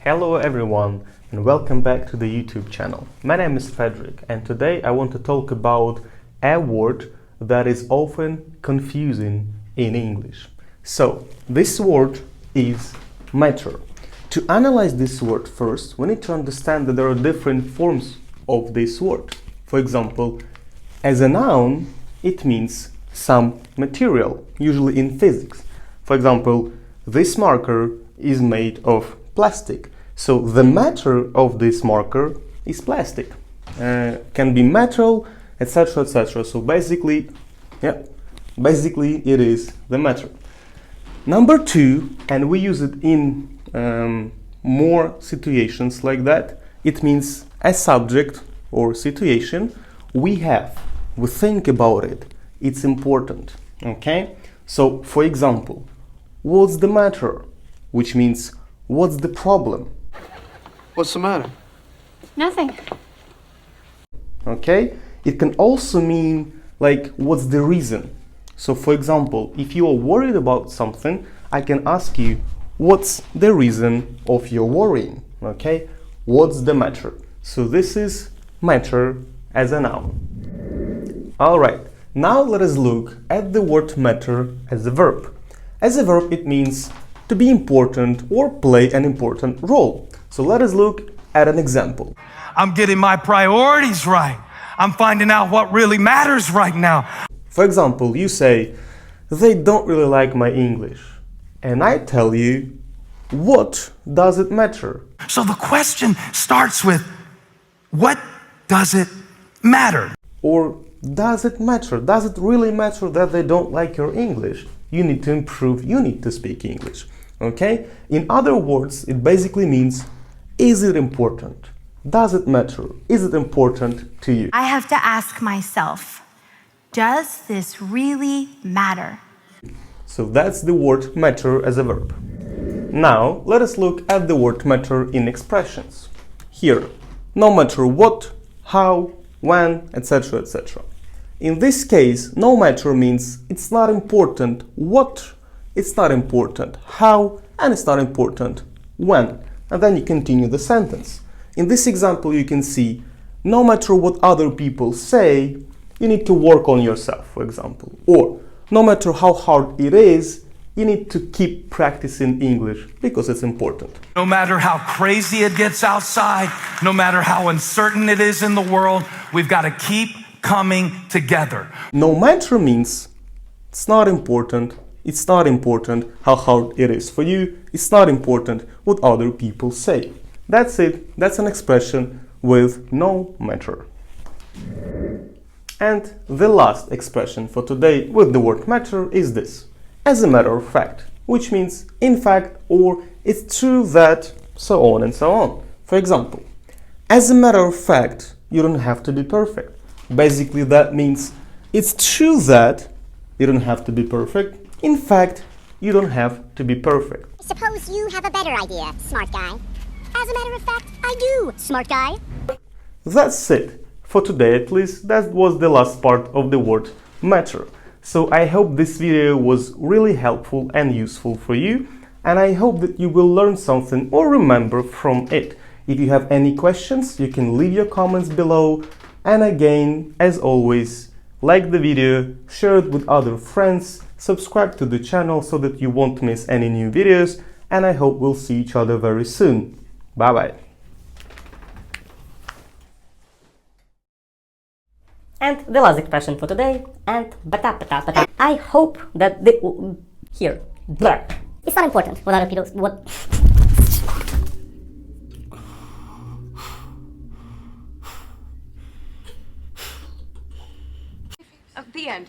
Hello everyone and welcome back to the YouTube channel. My name is Frederick and today I want to talk about a word that is often confusing in English. So this word is matter. To analyze this word first, we need to understand that there are different forms of this word. For example, as a noun, it means some material, usually in physics. For example, this marker is made of plastic. So the matter of this marker is plastic. Can be metal, etc., etc. So basically it is the matter. Number two, and we use it in more situations like that, it means a subject or situation we think about it, it's important. Okay, so for example, what's the matter, which means what's the problem. What's the matter? Nothing. Okay, it can also mean like what's the reason. So for example, if you are worried about something, I can ask you what's the reason of your worrying. Okay, what's the matter. So this is matter as a noun. Alright, now let us look at the word matter as a verb. As a verb, it means to be important or play an important role. So let us look at an example. I'm getting my priorities right. I'm finding out what really matters right now. For example, you say, they don't really like my English. And I tell you, what does it matter? So the question starts with, what does it matter? Or does it matter? Does it really matter that they don't like your English? You need to improve, you need to speak English. Okay? In other words, it basically means, is it important? Does it matter? Is it important to you? I have to ask myself, does this really matter? So that's the word matter as a verb. Now, let us look at the word matter in expressions. Here, no matter what, how, when, etc., etc. In this case, no matter means it's not important what, it's not important how, and it's not important when. And then you continue the sentence. In this example, you can see, no matter what other people say, you need to work on yourself, for example. Or, no matter how hard it is, you need to keep practicing English because it's important. No matter how crazy it gets outside, no matter how uncertain it is in the world, we've got to keep coming together. No matter means it's not important how hard it is for you, it's not important what other people say. That's it, that's an expression with no matter. And the last expression for today with the word matter is this, as a matter of fact, which means in fact or it's true that, so on and so on. For example, as a matter of fact, you don't have to be perfect. Basically that means it's true that you don't have to be perfect. In fact, you don't have to be perfect. Suppose you have a better idea, smart guy. As a matter of fact, I do, smart guy. That's it. For today at least, that was the last part of the word matter. So I hope this video was really helpful and useful for you, and I hope that you will learn something or remember from it. If you have any questions, you can leave your comments below, and again, as always, like the video, share it with other friends, subscribe to the channel so that you won't miss any new videos, and I hope we'll see each other very soon. Bye bye. And the last expression for today, and bata. I hope that here. Blah. It's not important what other people... What... The end.